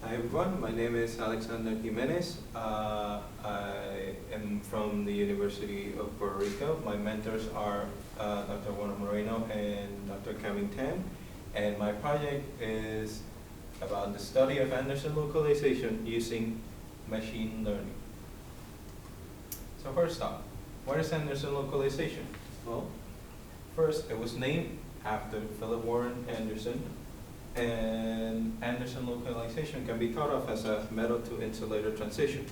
Hi everyone, my name is Alexander Jimenez. I am from the University of Puerto Rico. My mentors are Dr. Juan Moreno and Dr. Kevin Tan. And my project is about the study of Anderson localization using machine learning. So first off, what is Anderson localization? Well, first it was named after Philip Warren Anderson, and Anderson localization can be thought of as a metal to insulator transition,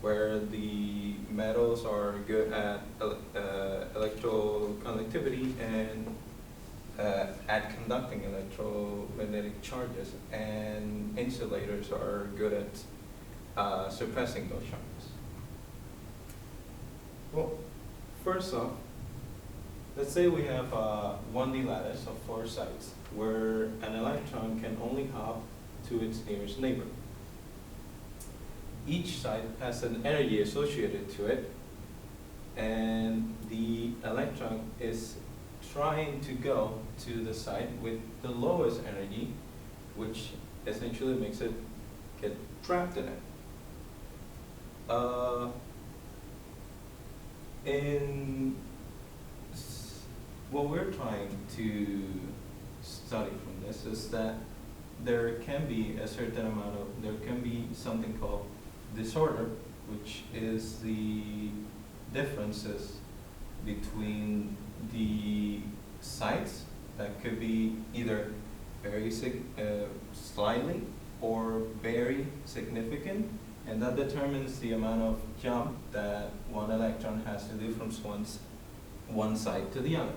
where the metals are good at electroconductivity and at conducting electromagnetic charges, and insulators are good at suppressing those charges. Well, first off, let's say we have a 1D lattice of 4 sites where an electron can only hop to its nearest neighbor. Each site has an energy associated to it, and the electron is trying to go to the site with the lowest energy, which essentially makes it get trapped in it. What we're trying to study from this is that there can be there can be something called disorder, which is the differences between the sites that could be either very slightly or very significant, and that determines the amount of jump that one electron has to do from one site to the other.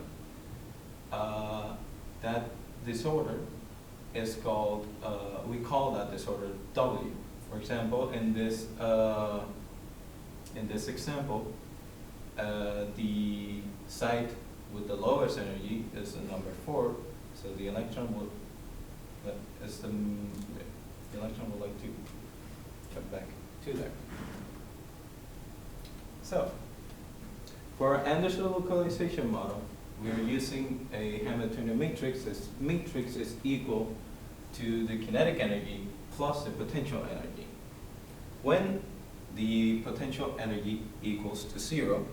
That disorder is called, we call that disorder W. For example, in this example, the site with the lowest energy is the number 4, so the electron will, the electron would like to jump back to there. So, for our Anderson localization model, we are using a Hamiltonian matrix. This matrix is equal to the kinetic energy plus the potential energy. When the potential energy equals to 0,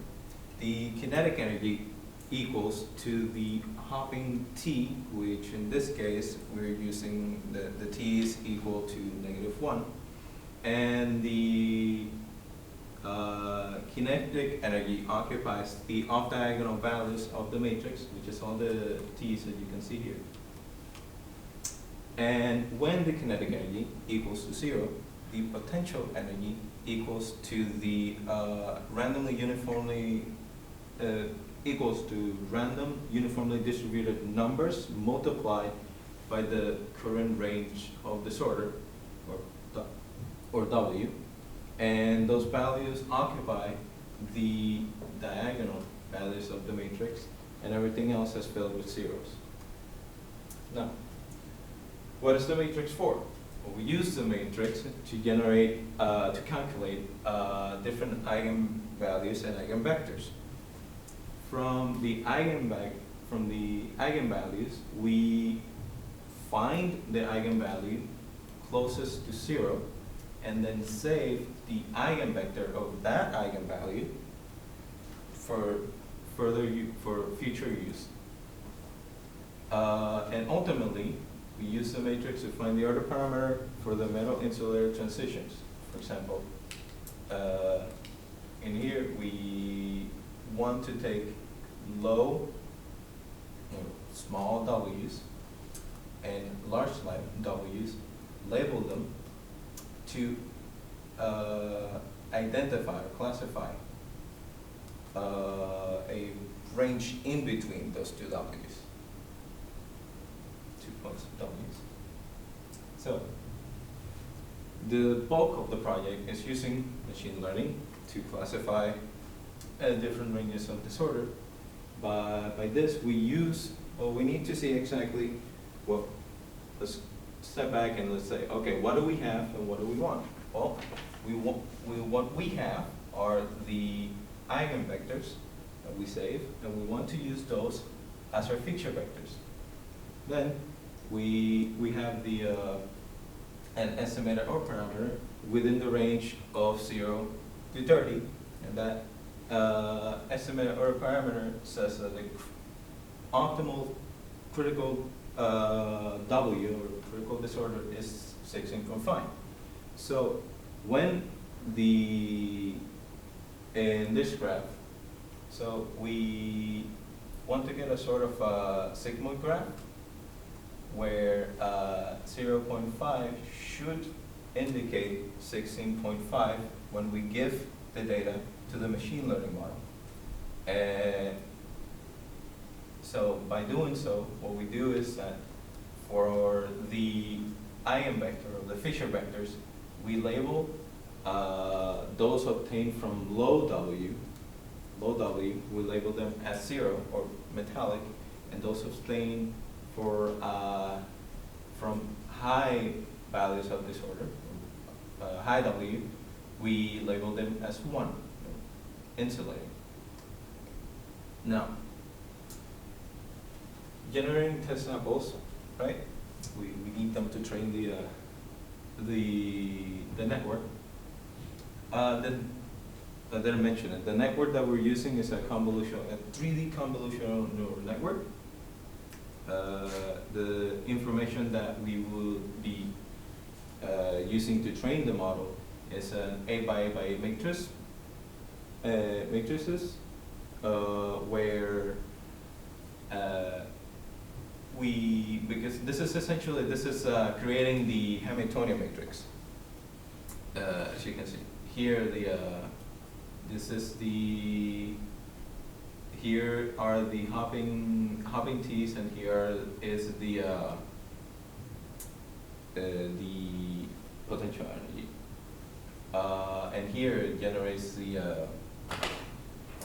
the kinetic energy equals to the hopping t, which in this case we're using the t is equal to -1, and the kinetic energy occupies the off-diagonal values of the matrix, which is all the t's that you can see here. And when the kinetic energy equals to 0, the potential energy equals to the random uniformly distributed numbers multiplied by the current range of disorder, or W. And those values occupy the diagonal values of the matrix, and everything else is filled with zeros. Now, what is the matrix for? Well, we use the matrix to generate, to calculate different eigenvalues and eigenvectors. From the eigenvalues, we find the eigenvalue closest to 0, and then save the eigenvector of that eigenvalue for future use. And ultimately, we use the matrix to find the order parameter for the metal insulator transitions. For example, in here we want to take low, small w's and large w's, label them to identify or classify a range in between those two w's, 2 points of w's. So the bulk of the project is using machine learning to classify different ranges of disorder. By this we need to see exactly, well, let's step back and let's say, okay, what do we have and what do we want? Well, what we have are the eigenvectors that we save, and we want to use those as our feature vectors. Then we have the an estimator or parameter within the range of 0 to 30, and that estimator or parameter says that the optimal critical W, or critical disorder, is 16.5. So when in this graph, so we want to get a sort of a sigmoid graph where 0.5 should indicate 16.5 when we give the data to the machine learning model. And so by doing so, what we do is that for the eigenvector, or the Fisher vectors, we label those obtained from low W, we label them as 0 or metallic, and those obtained for from high values of disorder, high W, we label them as 1, insulating. Now, generating test samples, right? We need them to train the network. Then I didn't mention it. The network that we're using is a 3D convolutional neural network. The information that we will be using to train the model is an 8x8x8 matrix, matrices, where because this is essentially, creating the Hamiltonian matrix. As you can see here, here are the hopping T's, and here is the potential energy. And here it generates the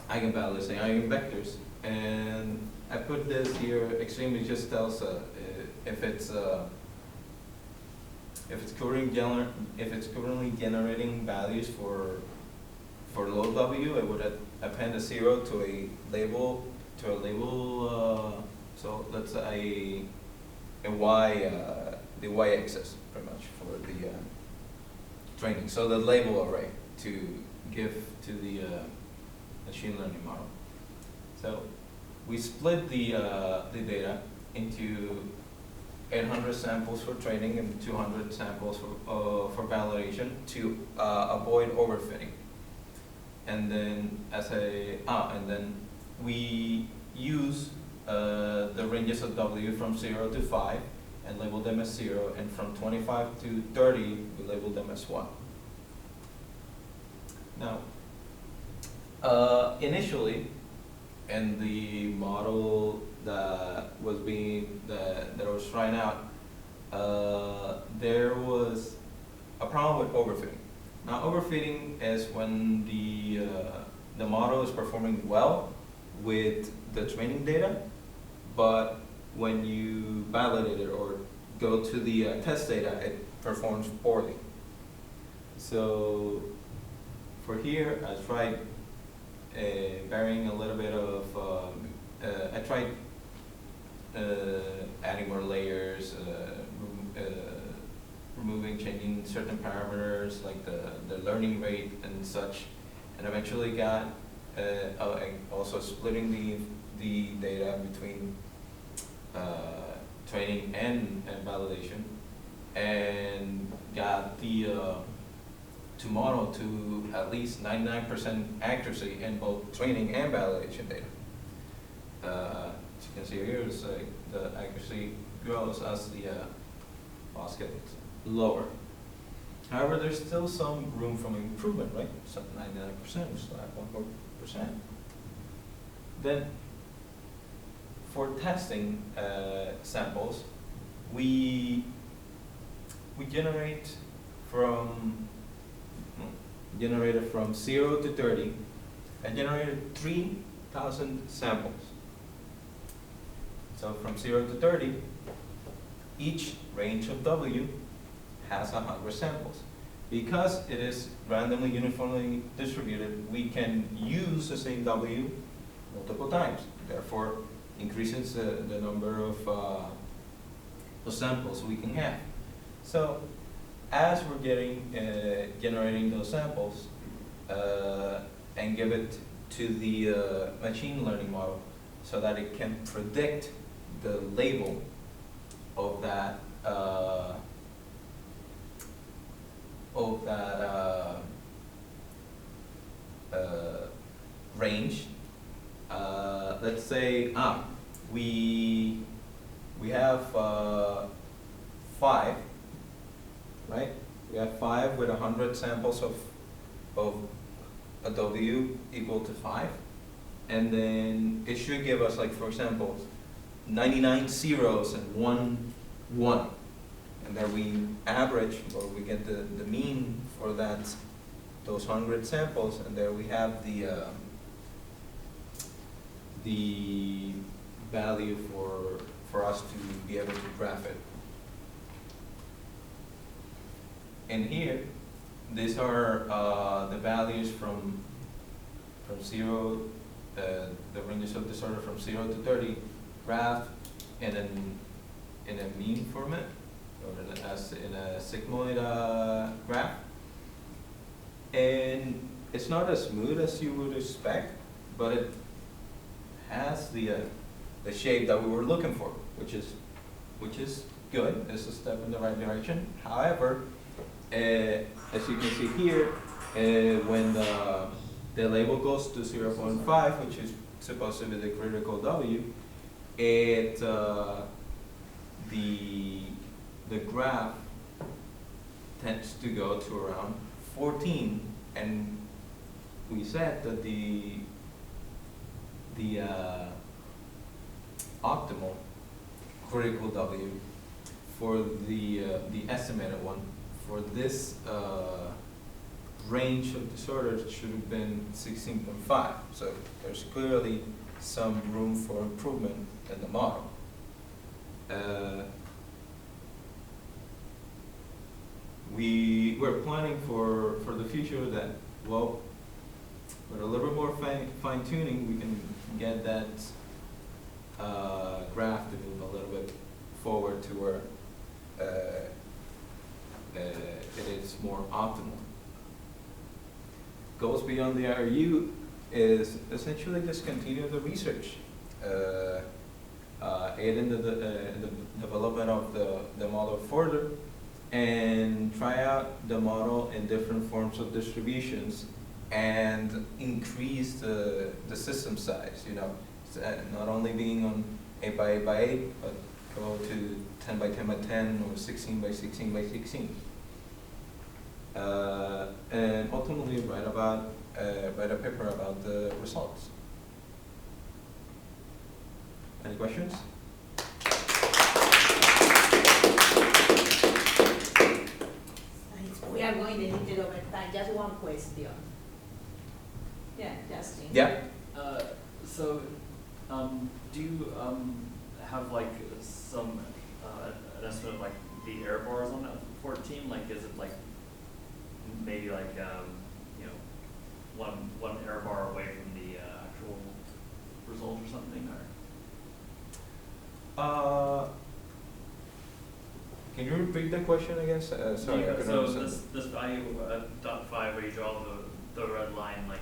eigenvalues and eigenvectors. And I put this here, extremely just tells if it's currently generating values for low W, it would append a 0 to a label, so let's say the y-axis, pretty much, for the training. So the label array to give to the machine learning model. So we split the data into 800 samples for training and 200 samples for validation to avoid overfitting. And then and then we use the ranges of W from 0 to 5 and label them as 0, and from 25 to 30 we label them as 1. Now, initially, in the model that I was trying out, there was a problem with overfitting. Now, overfitting is when the model is performing well with the training data, but when you validate it or go to the test data, it performs poorly. So for here, I tried varying a little bit of, I tried adding more layers, changing certain parameters like the learning rate and such, and eventually got also splitting the data between training and validation, and got the model to at least 99% accuracy in both training and validation data. As you can see here, it's the accuracy grows as the loss gets lower. However, there's still some room for improvement, right? So 99%, we still have 1%. Then, for testing samples, we generated from 0 to 30. I generated 3,000 samples. So from 0 to 30, each range of W has 100 samples. Because it is randomly uniformly distributed, we can use the same W multiple times. Therefore, increases the number of samples we can have. So as we're generating those samples, and give it to the machine learning model so that it can predict the label of that range. Let's say we have 5, right? We have 5 with 100 samples of a W equal to 5, and then it should give us, like, for example, 99 zeros and 1 1, and then we average, or we get the mean for those 100 samples, and there we have the value for us to be able to graph it. And here, these are the values from 0, the ranges of disorder from 0 to 30, graphed in a mean format, or as in a sigmoid graph. And it's not as smooth as you would expect, but it has the shape that we were looking for, which is good. It's a step in the right direction. However, as you can see here, when the label goes to 0.5, which is supposed to be the critical W, the graph tends to go to around 14, and we said that the optimal critical W for the estimated one for this range of disorders should have been 16.5. So there's clearly some room for improvement in the model. We're planning for the future that, well, with a little bit more fine tuning, we can get that graph to move a little bit forward to where it is more optimal. Goes beyond the IRU is essentially just continue the research, aid in the development of the model further, and try out the model in different forms of distributions and increase the system size, you know, not only being on 8 by 8 by 8, but go to 10 by 10 by 10 or 16 by 16 by 16. And ultimately write a paper about the results. Any questions? We are going a little over time. Just one question. Yeah, Justin. Yeah. So, do you have like some an estimate of like the error bars on that 14? Like, is it like maybe like you know, one error bar away from the actual result or something, or? Can you repeat the question again? Sorry. Yeah, so this value .5 where you draw the red line, like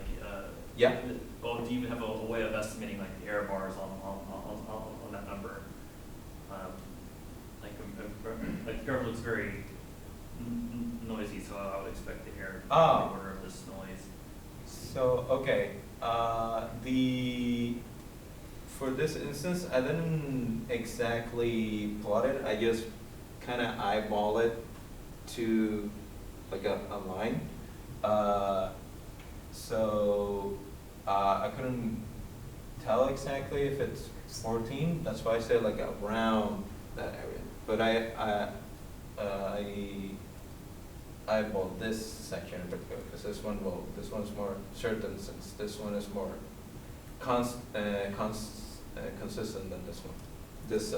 yeah. Well, do you have a way of estimating like the error bars on that number? Like the curve looks very noisy, so I would expect to hear the order of this noise. So okay, for this instance, I didn't exactly plot it. I just kind of eyeball it to like a line. So I couldn't tell exactly if it's 14. That's why I said like around that area. But I eyeballed this section in particular because this one's more certain, since this one is more consistent than this one. This